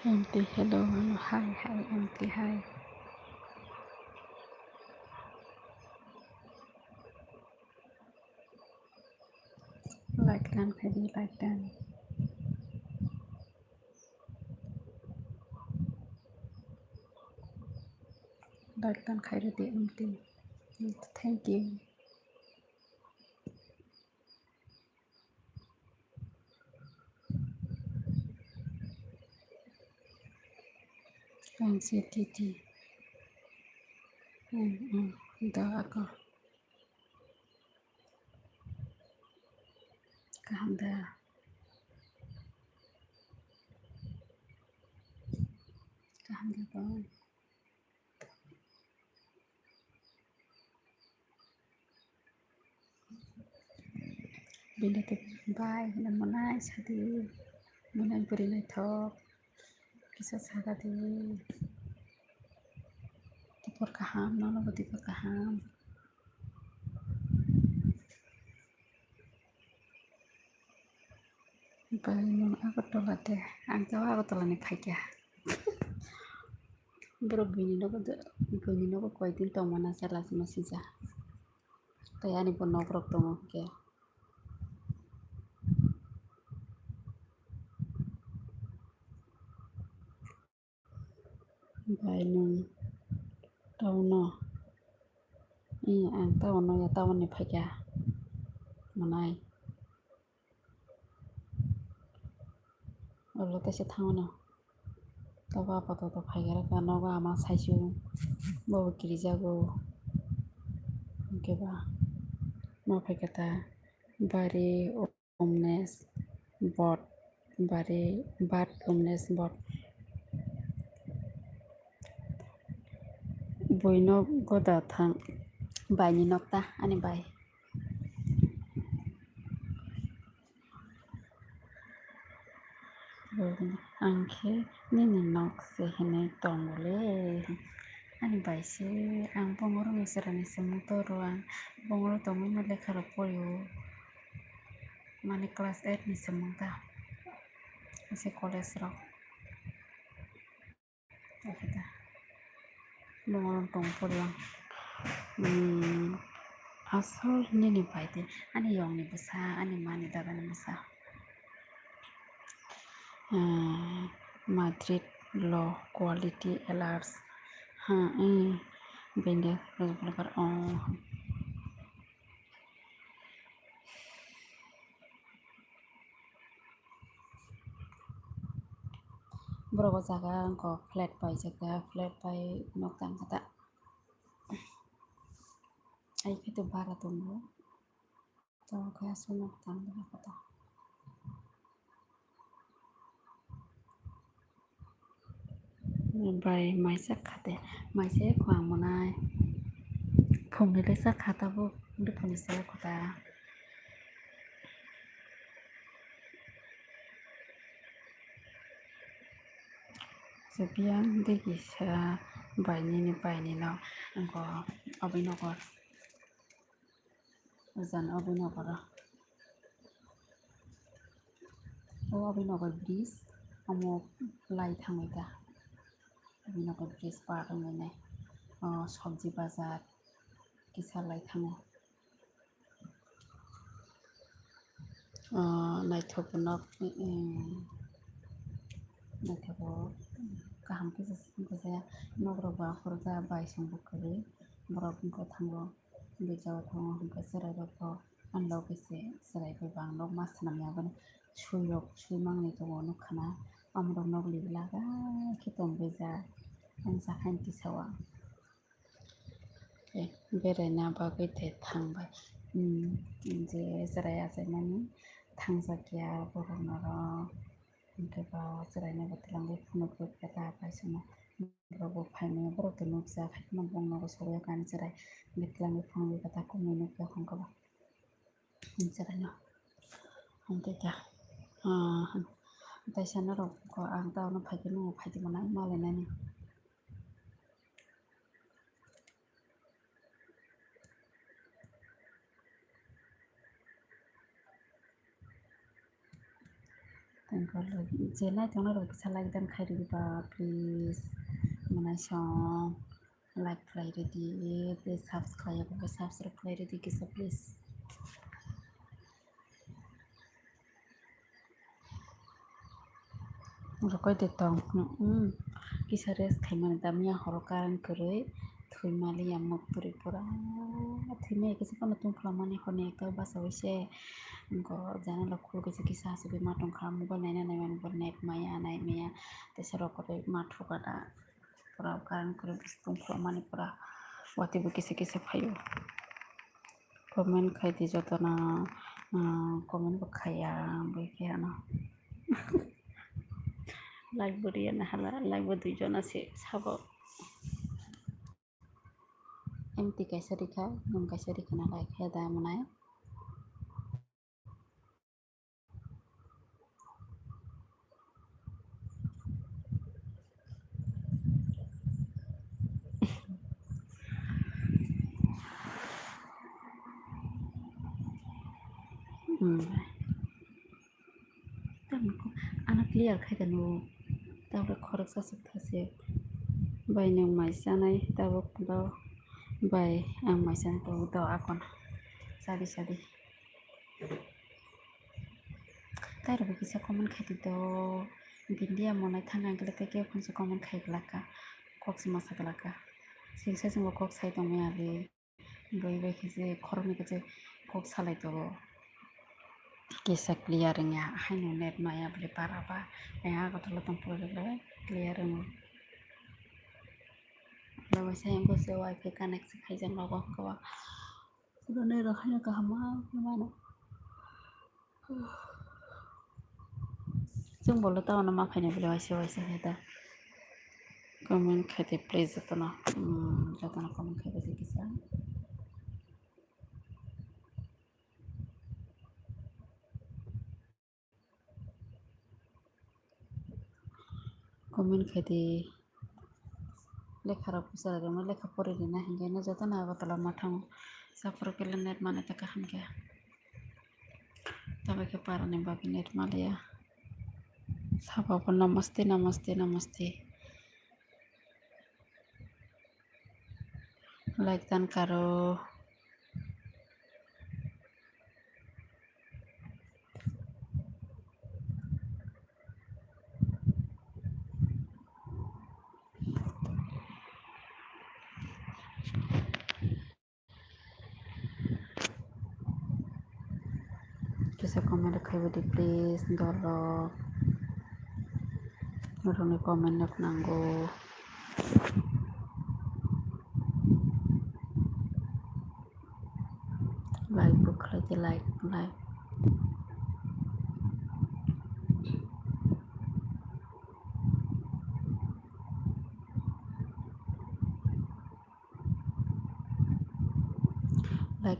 Auntie, hello, hello, hi, Auntie, hi. Like dan Paddy, like dan. Like dan Khairati, Auntie. Thank you. Thanks, Titi. Da ako. Kahanda. Kahanda ba? Bila te bye, na manay sadi. Manay buri na thok. Kisa sagati. Tipor kaham, nono ba tipor kaham. Bye, nono ako tolate. Ang tawa ako tolani khaikya. Bro gini no ko koi din tong mana salas masija. Tayani pun nokrok tong ke. Bye nung tau no. Ang tau no ya tau ni khaikya. Manay. Olo te se thang no. Tawa pa to khaikya ka no ga ama saisu. Bo kirijago. Ke ba. Ma khaikya ta. Bari omnes bot. Bari bat omnes bot. Boino goda thang. Bye ni nokta ani bye. Angke nini nok se hene tongole. Ani bye se ang pongoro miserani se motoro ang pongoro tongo no lekha ro poyo. Mani class 8 ni se mota. Se college ro. Kita. Pongoro tong poyo. Asal nini bye de. Ani yong ni besa ani mani daga ni besa. Madrid Law Quality Alerts. Benda berapa berapa jaga engkau flat by jaga flat by noktang kata. Ay itu barat tunggu. Tahu kayak noktang berapa kata. By myself kata, myself kuang mana. Phungile sa kata bu udah phungile sa kata. Sebiang dekisa bayni no engkau abinokor. Uzan abinokor. Oh abinokor bridge amo lai thangai ta. Abinokor bridge par ngene. Sabji bazar kisa lai thangai. Naithopnok naithopo kaham kisa nogroba khurja bai sangbu kare borok ko thango bijao thango hingka serai rokko anlo kise serai bai bang nok mas namya bani suimang ni tongo nukhana amrok nokli laga khitom beja ang sakhain tisawa बेरायना बागै ते थांबाय जे Jiraiya जायमानि थांजाकिया बर'नार Coba जिरायनाय बोथोराव फुनोबो kata paisama berapa paimnya berapa nuk sa khat nampong nak soya kan cerai betlang phang kata ko menu ko khong ko cerai no ante ta ta sana ro ko ang ta no phai no phai ti mana ma le na ni tengkol jena tengna ro bisa like dan khai ri ba please mana song like play ready please subscribe play ready kisa please Rokoi de tong kisa res khaiman damya horokaran koroi thui mali yamok Tripura thui me kisa kono tung phlamani khone ekta basa hoise ko jana lo khul kisa kisa hasabe matong kham mobile naina naiman bo net maya nai meya tesaro kore mathu kata pura karan kore tung phlamani pura wati bo kisa kisa phayo comment khai di jotona comment bo khaya bo khayana like buriya na hala like bo duijon ase sabo empty kaisa rikha nung kaisa rikha na like he da manai anak clear khai da nu tabre khorok sa thase bai nung mai sanai tabo do bai ang mai san to do akon sadi sadi tairo bo kisa comment khai di do bindia monai thangang kele ke phonse comment khai glaka kok se masa glaka singsa singbo kok sai tong me ali bai bai kise khorokni kache kok salai to kisa clearing ya haino net maya beli paraba ya kotolo tong pore clearing lawa sayang ko se wifi connect se khai jang lawa ko ko ne ro haino ka hama mana जों बोलो तो ना माफाइने बोले वैसे वैसे है ता comment खाते प्लीज जतना कमेंट खाते किसा कमेंट खाते लेखा पुसा रे मैं लेखा पढ़े देना है ना जतना बतला माथांग सफर के नेट माने तक हम क्या तब के पारा ने बाकी नेट मालिया सब अपन नमस्ते नमस्ते नमस्ते लाइक दान करो किसा कमेंट खाइबो दे प्लीज दलो नोरने कमेंट नखनांगो लाइक बुक खाइते लाइक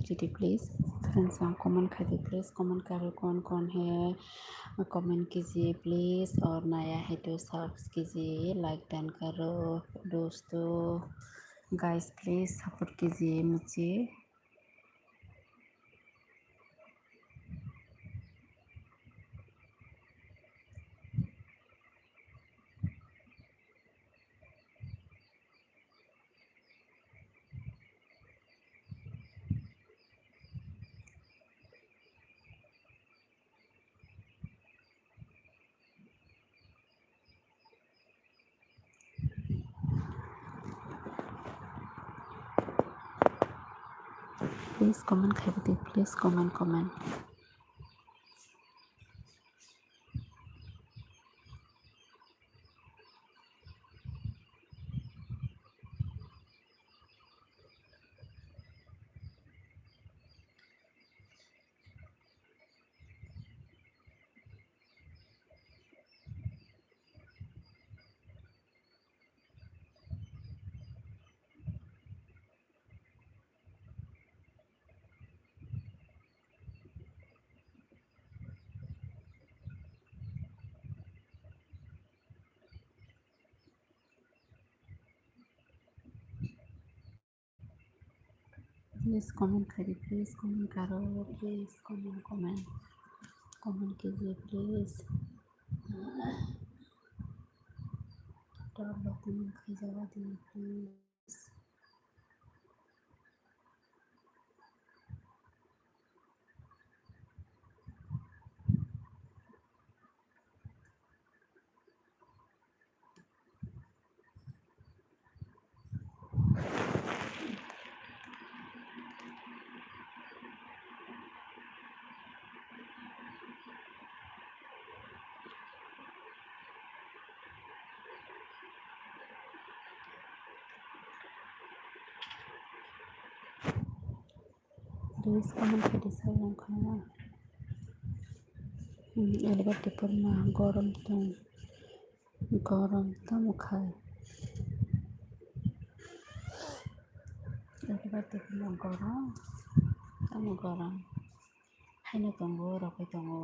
दीदी प्लीज फ्रेंड्स कमेंट खाइए प्लीज कमेंट करो कौन है कमेंट कीजिए प्लीज और नया है तो सब्सक्राइब कीजिए लाइक डन करो दोस्तों गाइस प्लीज सपोर्ट कीजिए मुझे प्लीज कमेंट खाइए प्लीज कमेंट प्लीज़ कमेंट करिए, प्लीज़ कमेंट करो, प्लीज़ कमेंट कीजिए प्लीज़। तो आप लोग कमेंट की जगह दिए प्लीज़। प्लीज़ कमेंट करिए सब लोग खाना। एलबाटे परमा गरम तम खाए। एलबाटे परमा गरम खाना दंगो रखै दंगो।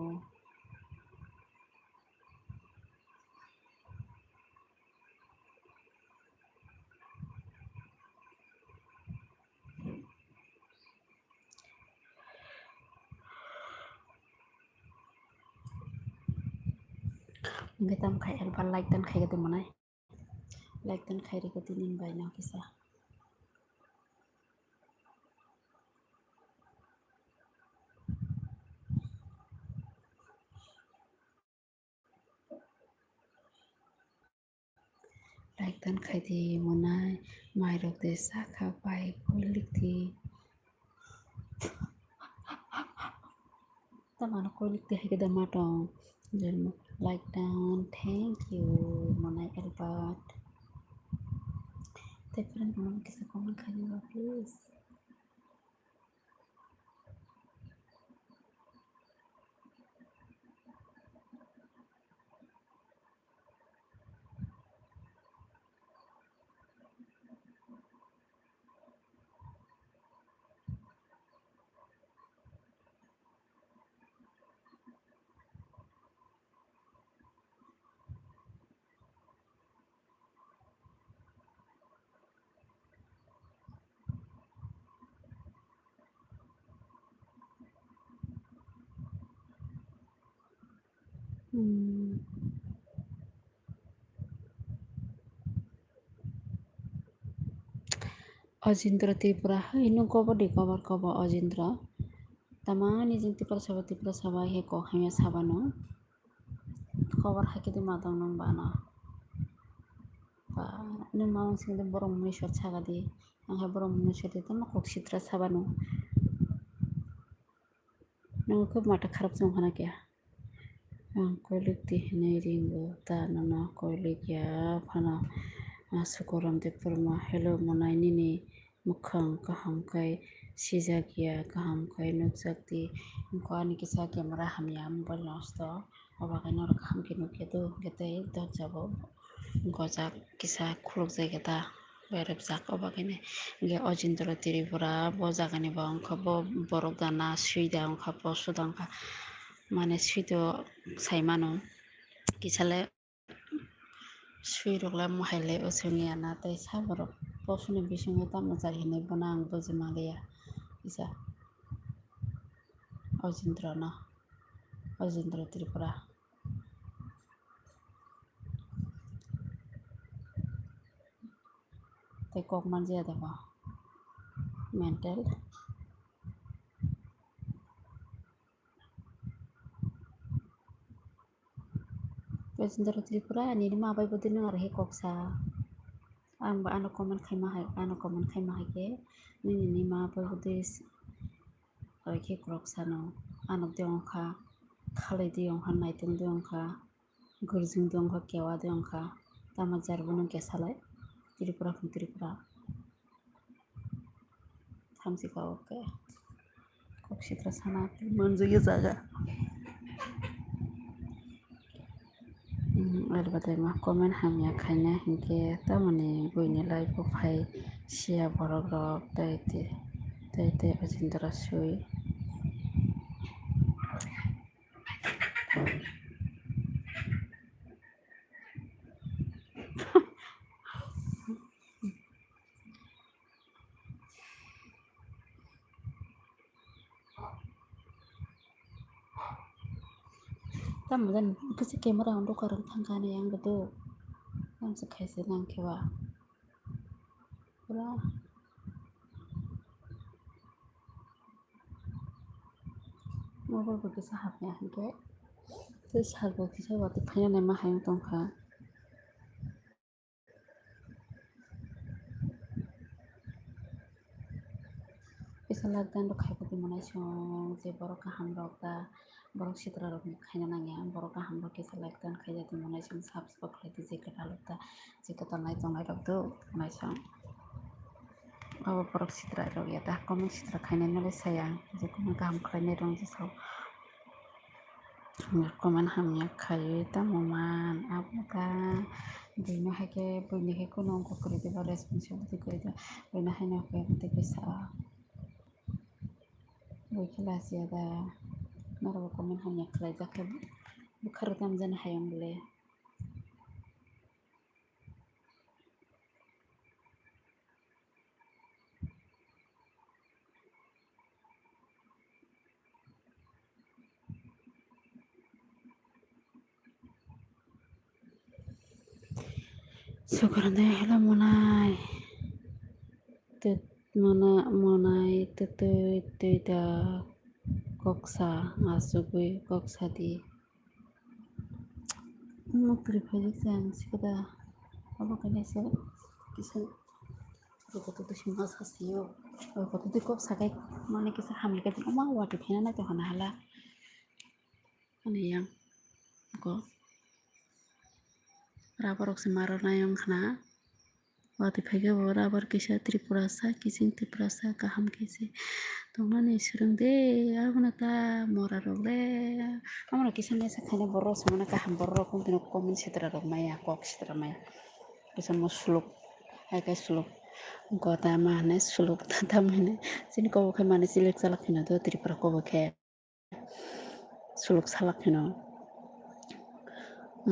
Kita mkai elba like dan kai gede manai. Like dan kai rego tinin bayna kisah. Like dan kai di manai. Mai rok de saka bai kulik di. Tamana kulik di hai gede matong. Jadi like dan thank you manai elba. Different manai kisah komen kai rego please. Kwrwng Tripura inu cover di cover Kwrwng. Tamani jeng Tripura Sabah he ko hamya sabano. Cover hakidi matang nang bana. Pa inu maung sing de borong munishwar sagadi. Ang ha borong munishwar di tama kok sitra sabano. Nang ko mata kharap jong hana kya. Ang kolik di hine ringo ta nana kolik ya phana. Kwrwng Tripura hello manai nini mukhang kaham kai sijakia kaham kai nukjak di ko ani kisa camera hamya mobile nosto obakai nor kaham ki nukyetu getei dojabo gojak kisa khulukjai geta berepjak obakai ne ge Kwrwng Tripura bo jagani bo ongka bo borok dana suida ongka po sudangka mane suido saimano kisale suirokla mahaile osoniya na tei saborok posuni bisingo tamo jarhinai bono ang bujimaliya isa Kwrwng Tripura tei kok manjaya deko mental Kwrwng Tripura nini ma bai bodi nang arhe koksa ang ba ano comment khaima haike nini ma bai bodi arhe koksa no anok de ongkha khalai de ongkha naitong de ongkha gurjung de ongkha kewa de ongkha tama jarbono kesalai Tripura thamsika oke kok sitra sana manjaya jaga Erbate ma comment hamya khaina hinke tamani buini live bo phai sia borok rok tei Kwrwng sui Tama dan kasi camera untuk karang tangkane yang gitu. Kan sekaise nang kewa. Ura mobile ko kisa hapnya hangke. Terus hal ko kisa wati phaya na mahayang tongkha. Kisa lagdan rok khaypati manai song je borok kaham rok da borok sitra rok ni khayna nangya borok kaham rok kisa lagdan khaijati manai song sab sabak khlaiti je katal rok da je katal nai tongnai rok do manai song. Abo borok sitra rok ya da komeng sitra khainai nalai sayang je komeng kaham khlainai rong je saw. Komen hamnya khayo tamo man abo ka buino haike buino hai kuno ko kori diba responsibility kori diba buino hai na ko te kisa boi kelas ya da naro komen hamnya khlai jakhe bukhar tam jana hayang bole syukurande hela monai tut monai tutui da koksa asugui koksa di mukri phajik sang sikada abo kane se kisan rokoto to sima sasiyo rokoto to koksa kai mane kisa hamle kai oma wati phina na to hana hala ane yang ko rabarok se maro na yang khana wati phaiga bo rabar kisa tripura sa kising tripura sa kaham kisi tongmani surungde abona ta mora rogle amra kisan esa khane borro samana kaham borro kontino komen sitra rok maya kok sitra maya kisan mo suluk hai kai suluk gota mane suluk ta mane sini ko khe mane silek salak hina do tripura ko khe suluk salak hina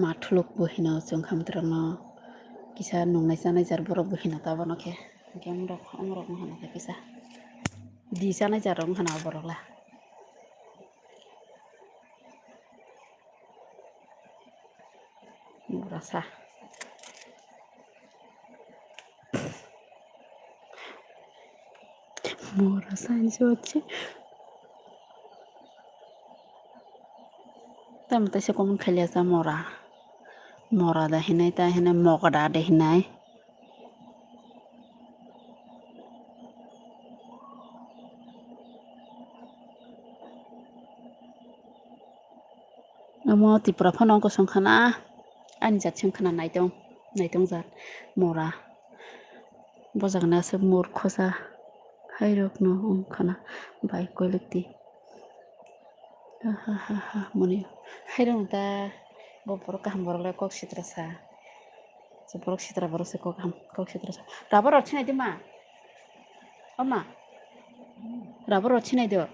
mathuluk bo hina jongkham trano kisa nongnai janai jar borok bo hina tabono khe amrok mo hana kisa di janai jar rok hana borok la rasa mora sains hocche tam ta se komun khalia sa mora da hinai ta hinai mokada de hinai amo tripura phanong ko songkhana ani jat songkhana naitong jat mora bojagna se mur khosa hairok no khana bai kolikti ha moni hairong ta borok kaham borok le kok sitra sa je borok sitra borok se kok sitra sa rabar rok chinai dima oma rabar rok chinai do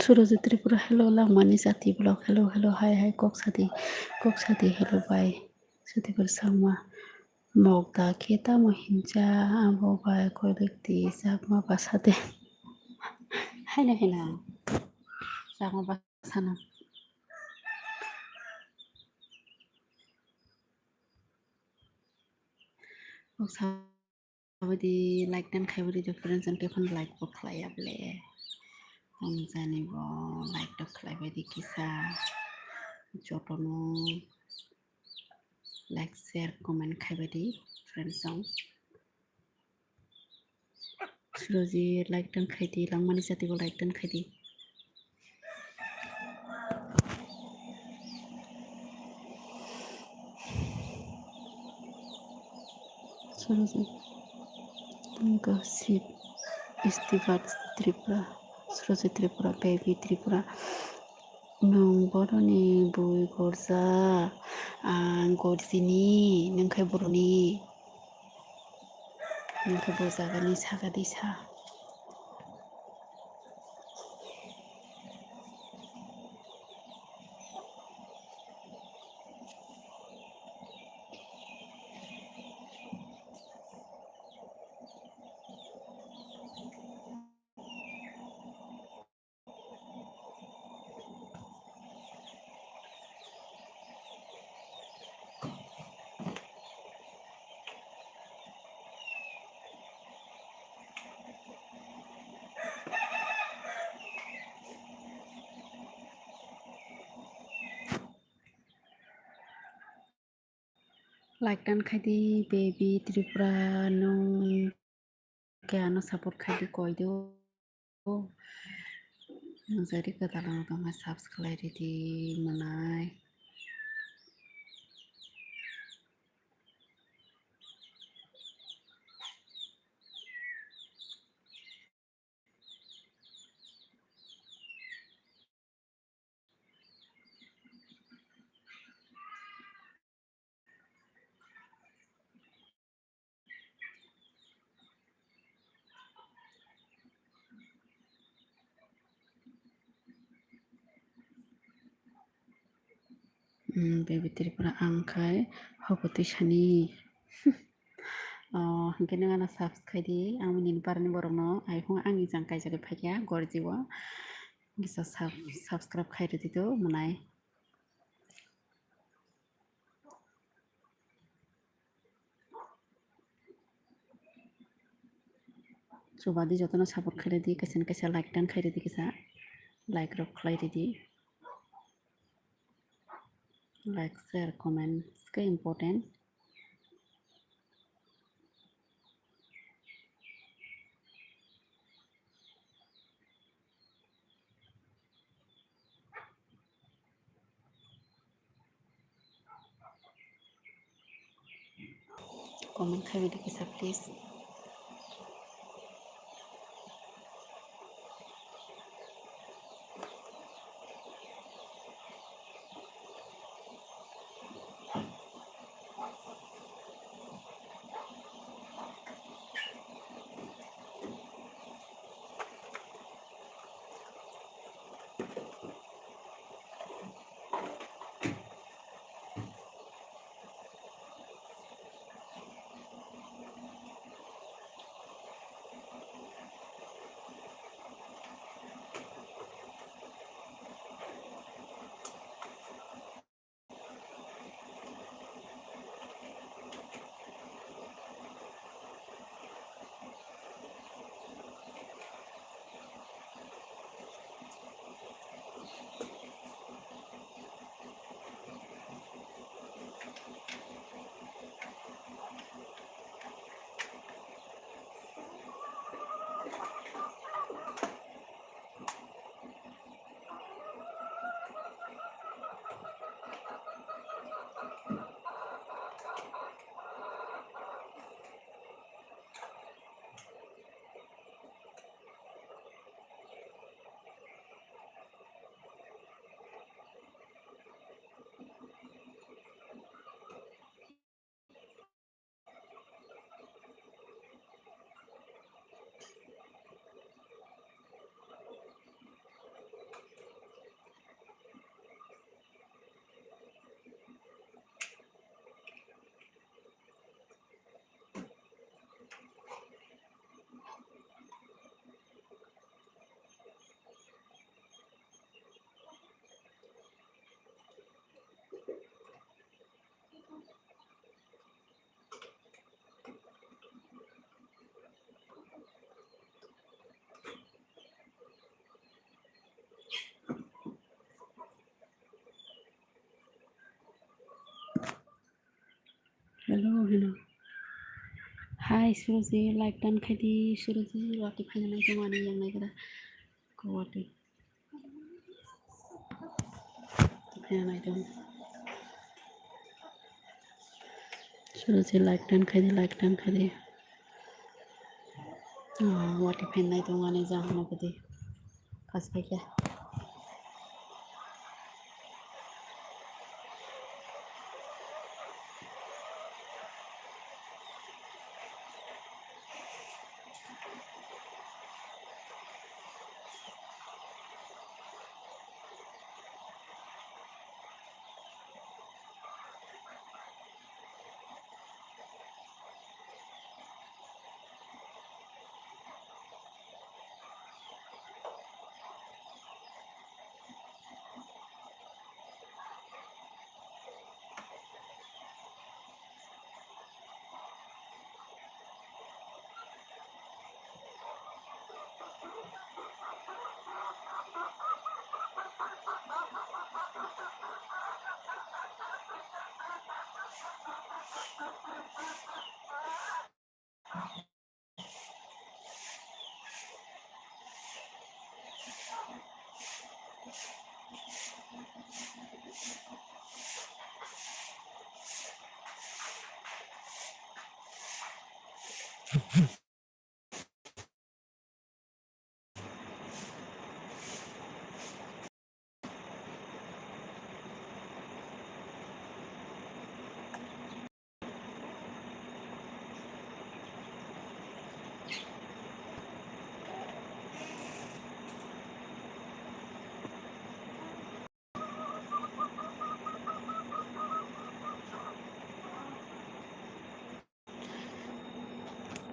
Surojit Tripura, hello, Lamani Sati blog, hello, hi, Kok Sati, hello, bye. Sati bersama Mogda kita mohinja abo bye kolekti sama pasate. Hai na sama pasana. Kok sabadi like dan khaibadi difference and kefan like book layable. Omzani bo like dok khaibadi kisah. Jotono like share comment khaibadi friends song. Suroji like dan khaidi Lamani Sati bo like dan khaidi. Suroji gossip istighfar Tripura. Surojit Tripura, baby Tripura. Nung boroni bui gorza gorzini nungkai boroni nungkai bozagani sagadisa. Like dan khadi baby Tripura nung kaya no support khadi koido nung jadi katalang tama subscribe di manai baby Tripura angkai hokoti shani. Hingke nang ana subscribe di ang minin parni borokno ai hong angi jangkai jagi phaiya gorjiwa bisa subscribe khairi dito manai. Sobadi jotono support khairi di kaisa like dan khairi di kisa like rok khairi di like share comment ke important. Comment khairi di kisa please. Hai Suruji, like dan kadi Suruji wati phanya nai tong ani yang nai kada ko wati phanya nai tong Suruji like dan kadi wati phanya nai tong ani jang no kadi pas phaya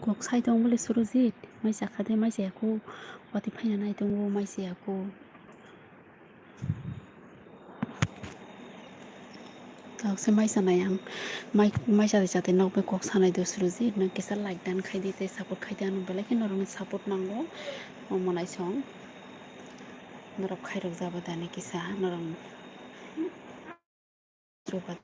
kok sai tong bole Suruji mai sakade mai se aku wati phanya nai tong mai se aku tak se mai sana yang mai jate nok be kok sanai do Suruji na kisa like dan khai dite support khai dan bele ke norong support nango monai song norok khai rok jaba dani kisa norong Trupati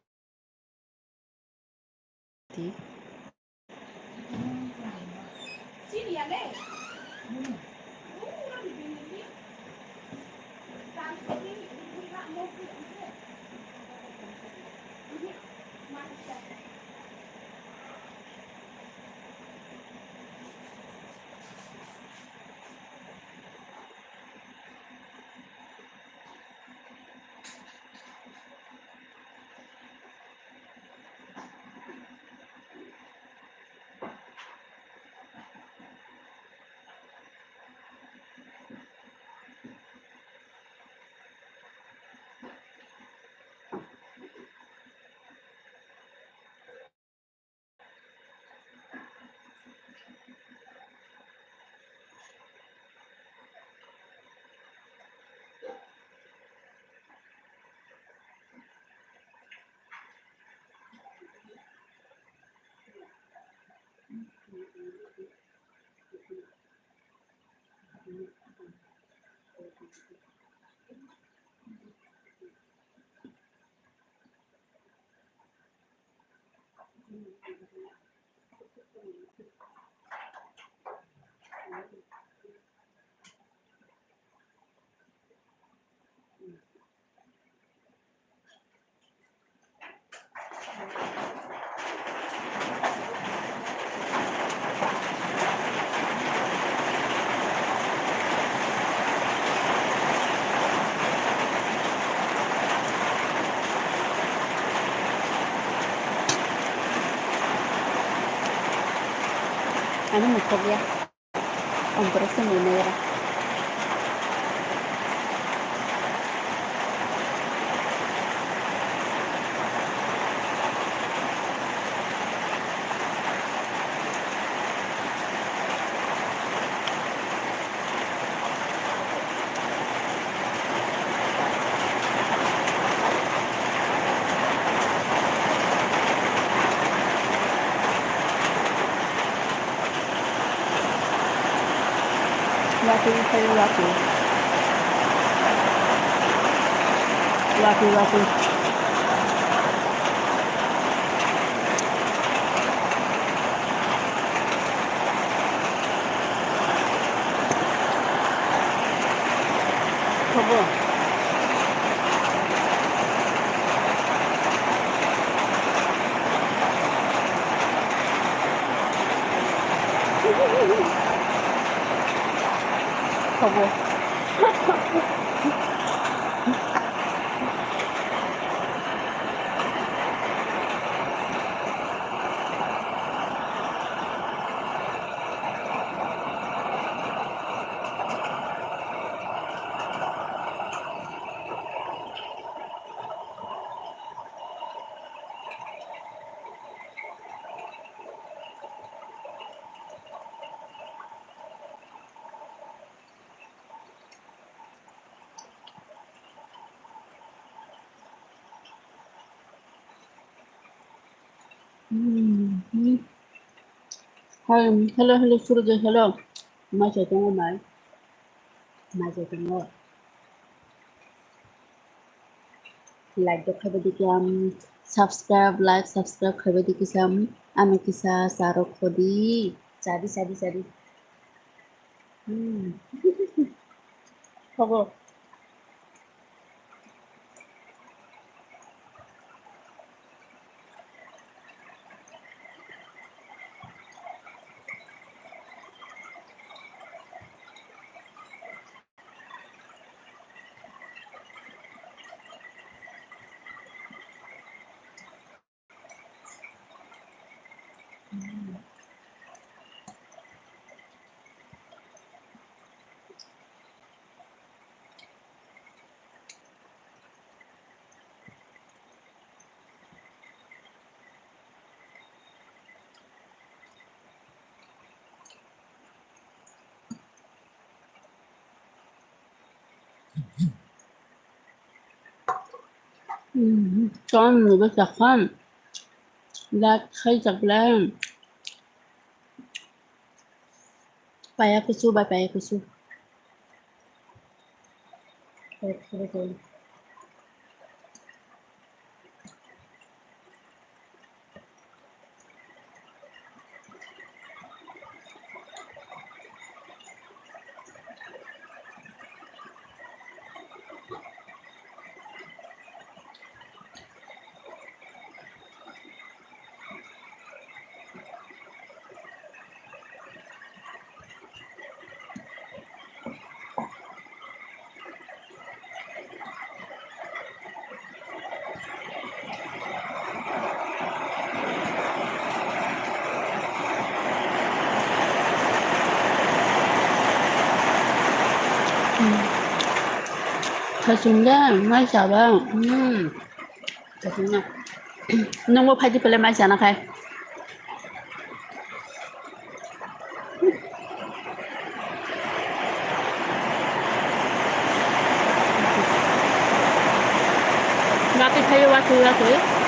Ano mo kogya ang preso mo nera Laki 저거. hello, Surya, hello. Masya tengok mai. Masya tengok. Like the khabar dikam, subscribe, like, subscribe khabar dikisam. Ame kisa sarok khodi. Sadi. Khabar. Con người với chặt hơn. Là khai chặt lên. Paya kusu, paya kusu. Betul. 맛있네, 맛있어. 맛있네. 농구 파지 별로 맛이 안 나가. 나도 살려와 줘야지.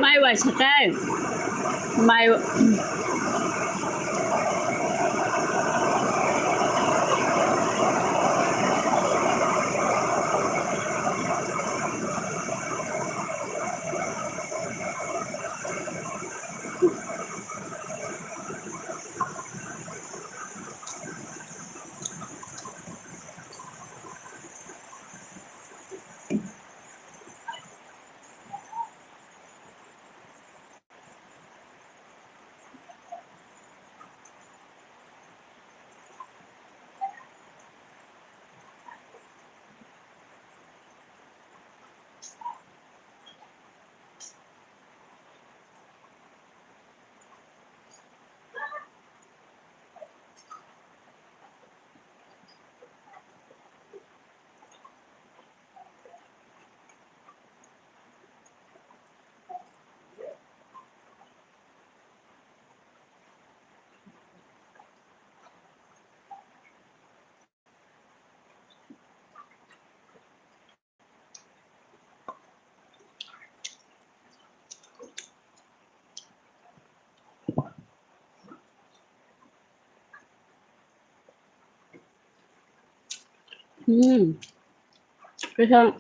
mai wa sakai mai 그래서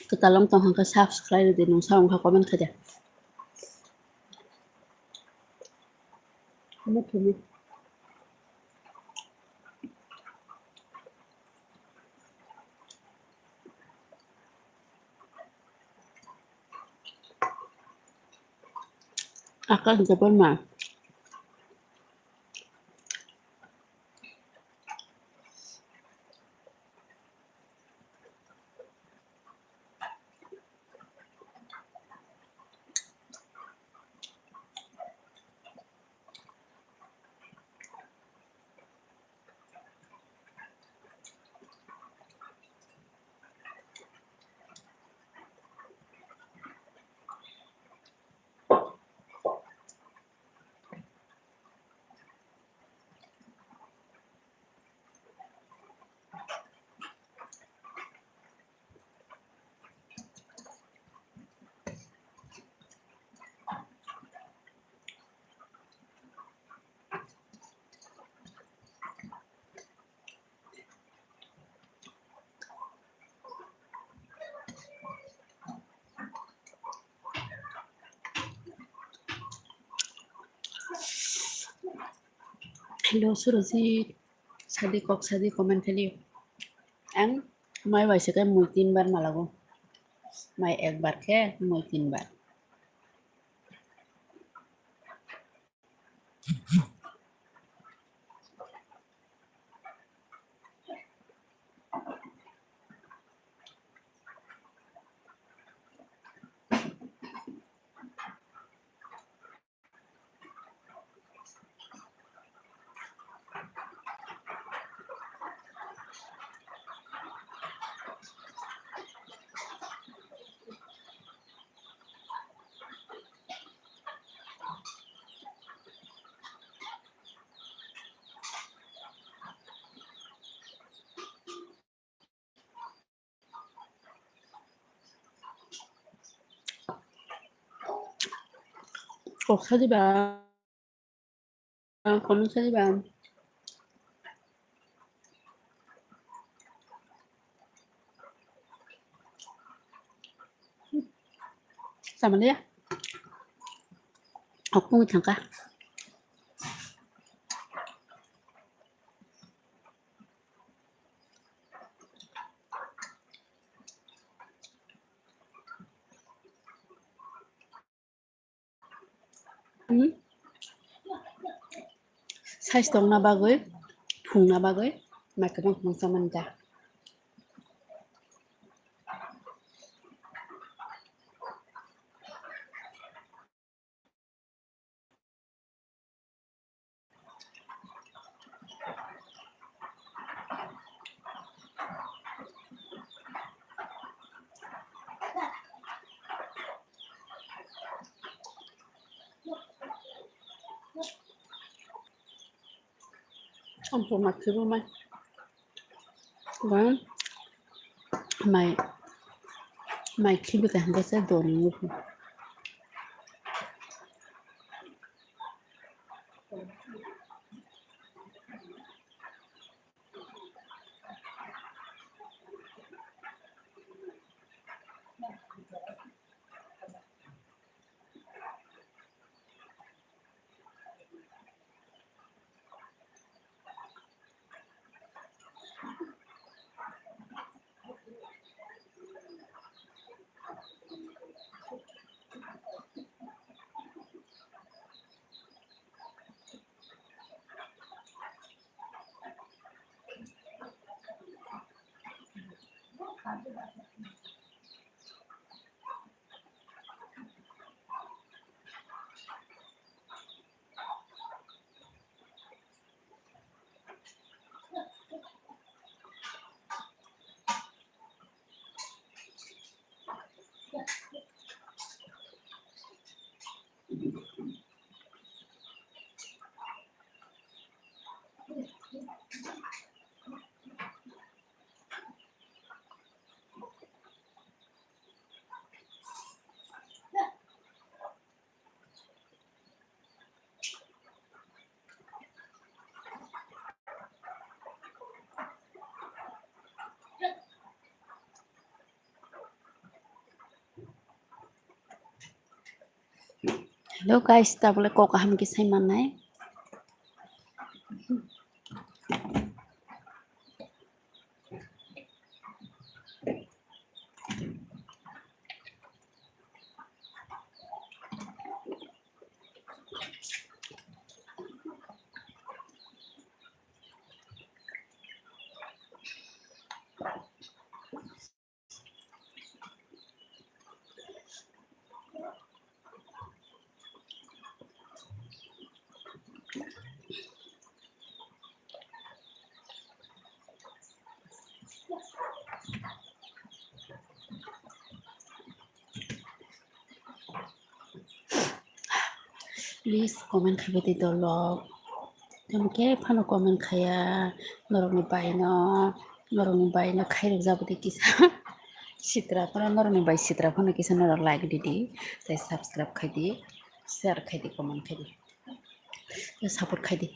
그 달랑 동안 그 subscribe 되는 사람 갖고 오면 그래. 너무 좋네. 아까 진짜 얼마? Hello Suroji, Sadi comment hello. Ang mai वैसे काय मुई 3 बार मालागो mai 1 बार के मुई 3 बार 꼭 사지 마. comment 사지 마. Sama dia. Aku mau tangka. Size dong na bagoy, phung na bagoy, makamang phung saman ka. Ampun mak kiru mai. Kan mai kibi kan gasa doni ngupu. Hello guys, ta boleh kok kaham kisah mana? Please comment khabe di dolog. Jam ke phano comment khaya norong ni bai no khairok jabodi kisa. Sitra phano norong ni bai sitra phano kisa norong like didi. Tai subscribe khai di, share khai di, comment khai di. Support khai di.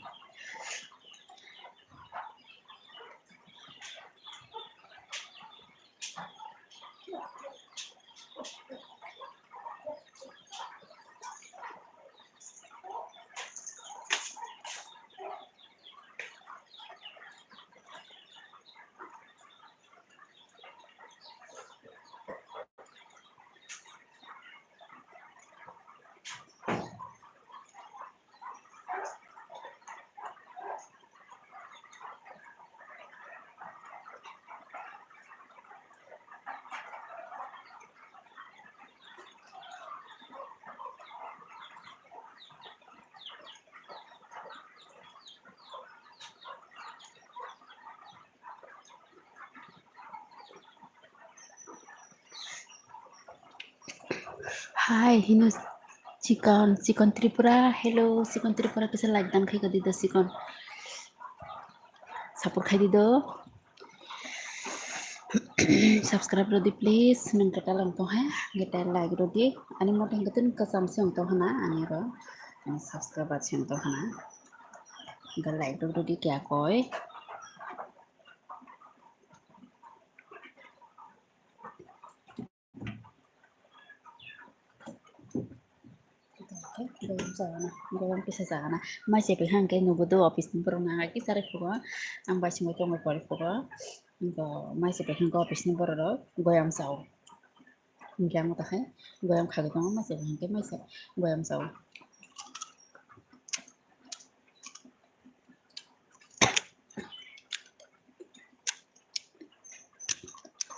Hi, Hino Chicken Tripura. Hello, Chicken Tripura kisa like dan khai ka di do Chicken. Support khai di do. Subscribe rodi please. Nung kata lang to ha. Kita like rodi. Ani mo tang katun kasam siang to hana ani ro. Ani subscribe at siang to hana. Ga like rodi kya koi. Goyang kisa sana. Masih pihang ke nubudo office ni berona lagi sare pura. Ang basi mo to mo pari pura. Go masih pihang ko office ni beroro. Goyang sao. Yang mo tahe. Goyang khagi to masih pihang ke masih goyang sao.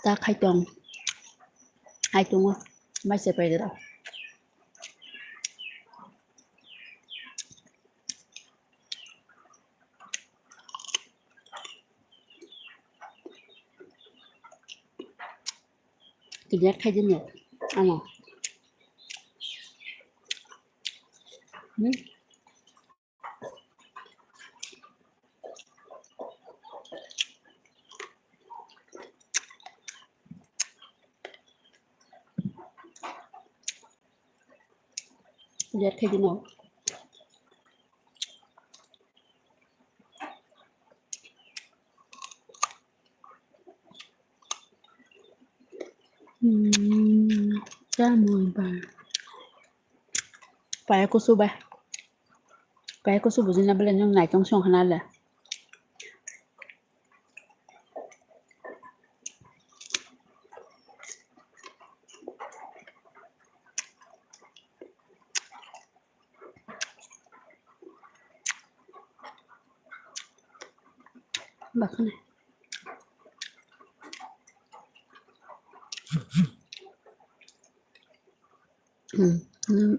Ta khai tong. Hai tong masih pihang đó. Lihat khai jenis. Ano. Lihat khai jenis. Muy bien. Phải cô su ba. Phải cô su bùi na bên trong này trong sông hana là. Bạc này.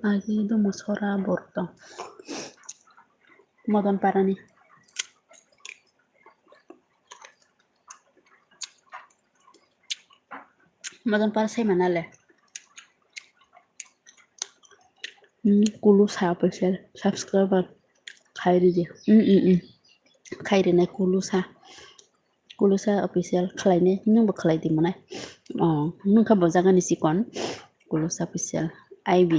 Lagi itu musora borto. Modon parani. Modon para saya mana le? Kulu sa special subscriber. Khairi di. Khairi na kulu sa official khalai ne nung ba khalai di mana. Nung ka bojagan isi kon. Kulu sa official. IB.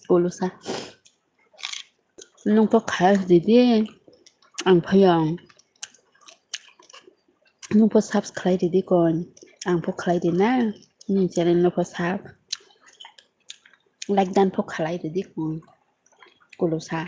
Kulu sa. Nung po khai di di. Ang phayang. Nung po subscribe di di kon. Ang po khalai di na. Ni channel no po sub. Like dan po khalai di di kon. Kulu sa.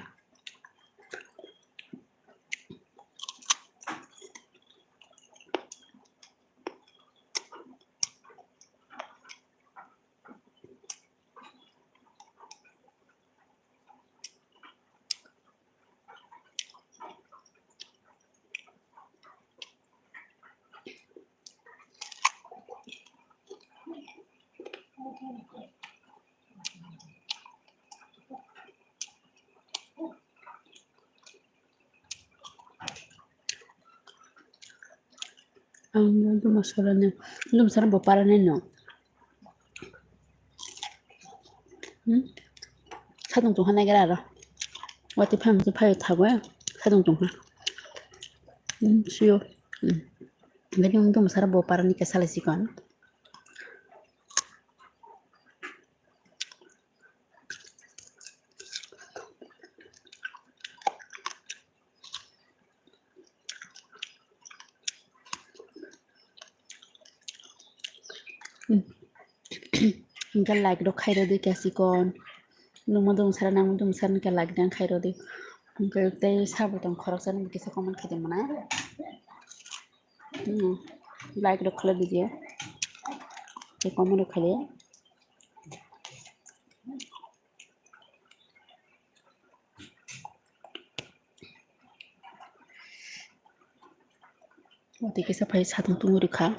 Ang masala na. Masarap ba para nino? 사동 좀 하나 게라라. 어디 파면 파요 타고요. 사동 좀 하. 수요. Jadi untuk masarap ba para ni kasala sikon. Ingka like do khairo di kasikon. Lumodong sara namodong sara ka like dan khairo di. Ingka tay sabutong khorok sara ni kisa komen khade mana. Like do khala dijiye. Te comment khale. Oke kisa phai satung tunguri kha.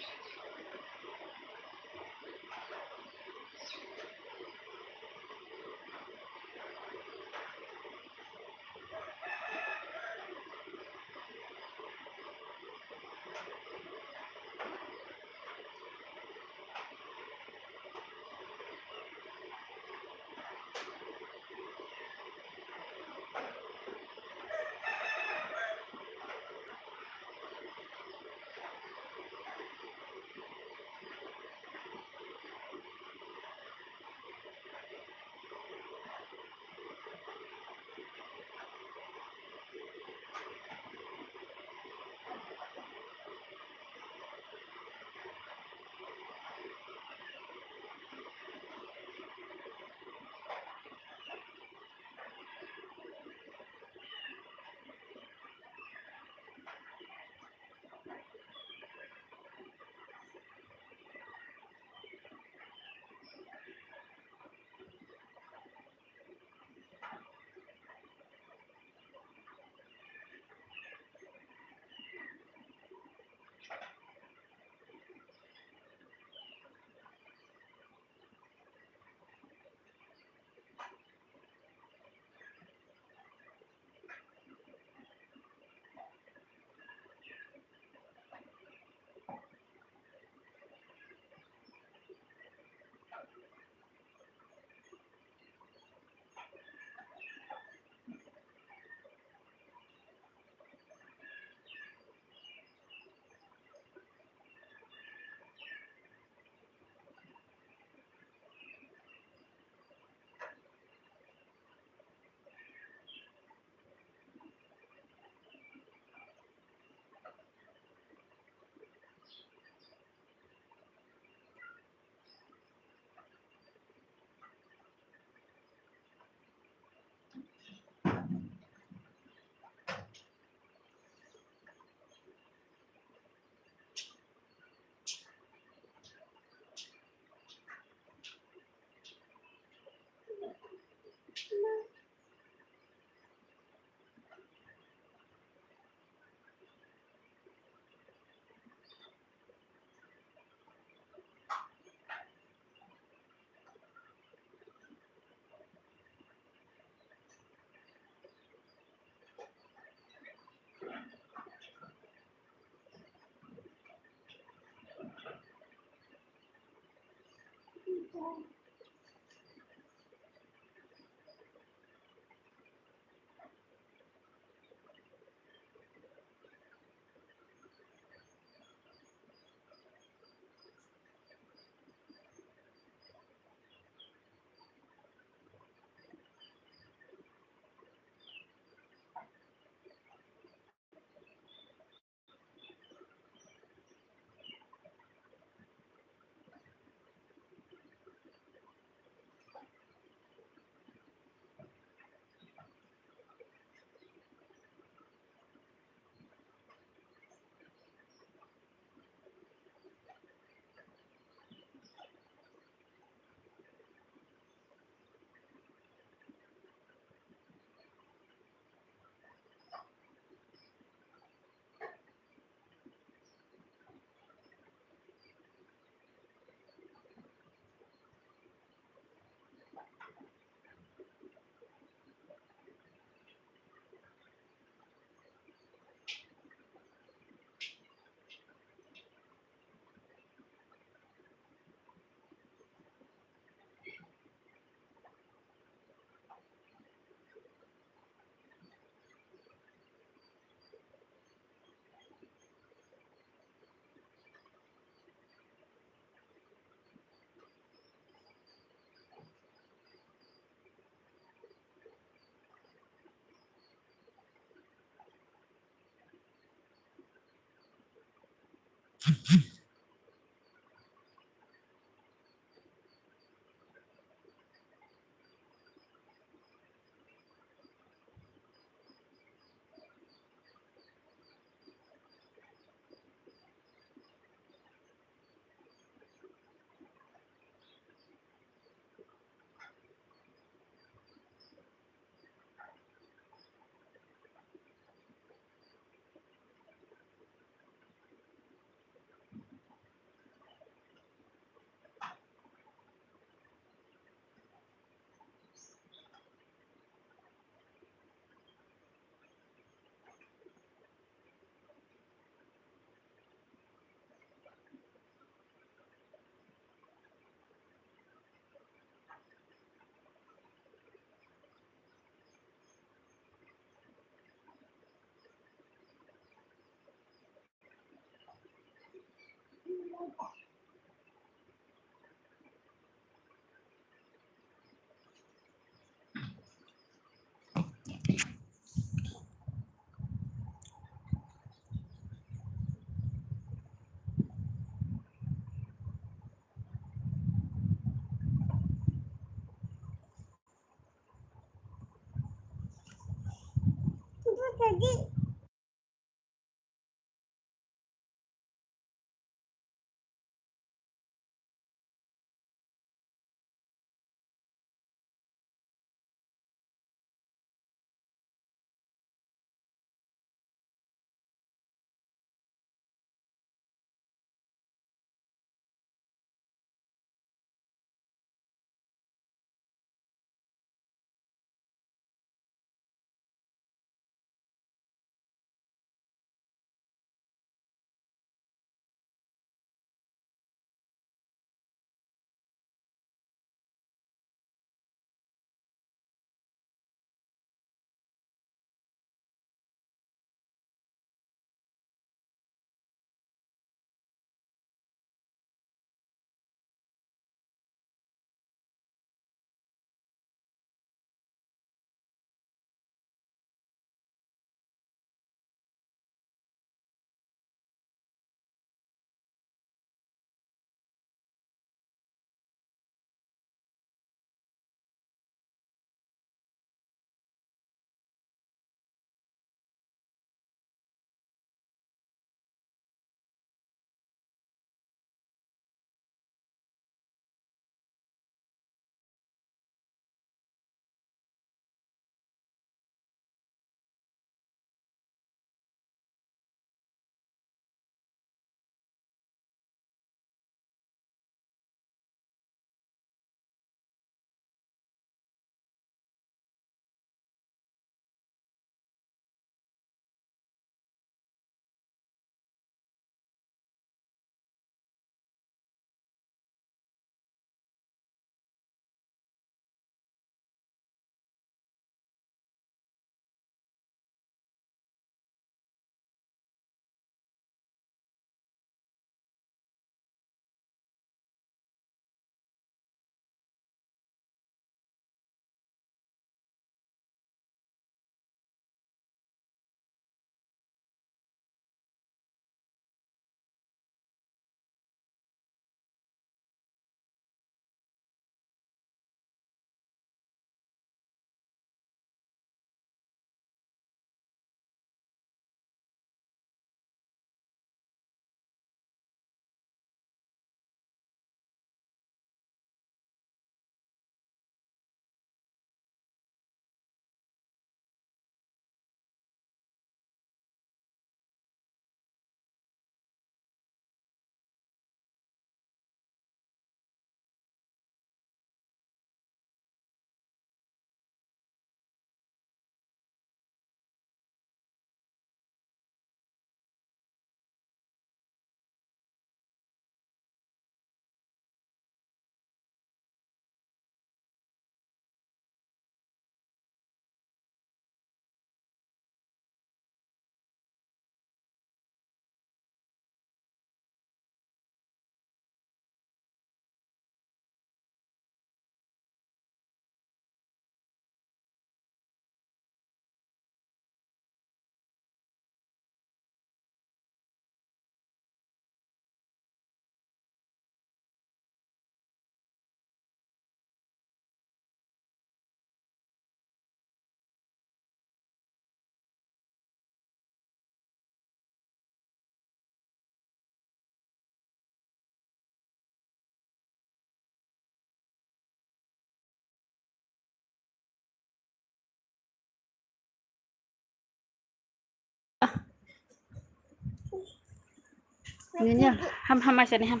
Ini ham mai sani ham.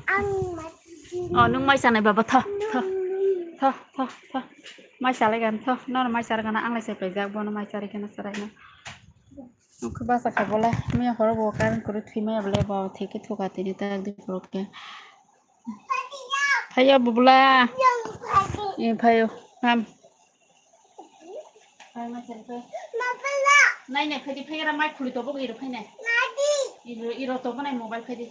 Nung mai sani baba tho. Mai sale kan tho. No mai sare kan ang lai se pe jak bon mai sare kan sarai na. Nungku basa ka bola. Mi hor bo kan kuru thi mai bole bo theke thoka tini ta di proke. Phayo bubula. Phayo ham. Phai mai sare pe. Nai ne phai di phai ra mai khuli to bo iro phai ne. Iro to bo nai mobile phai di.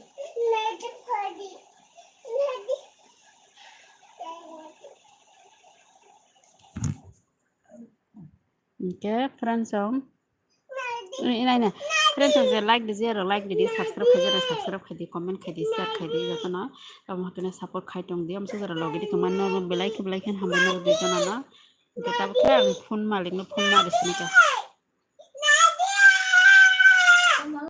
Okay, friends song. Ini nè, friends song je like di zero like di subscribe khai di comment khai di share khai di jato na, kamu hakene support khai tong di, amsa jara logi di teman no belai kan hambai no di jana na, kita bukan phone malik no phone malik sini ka.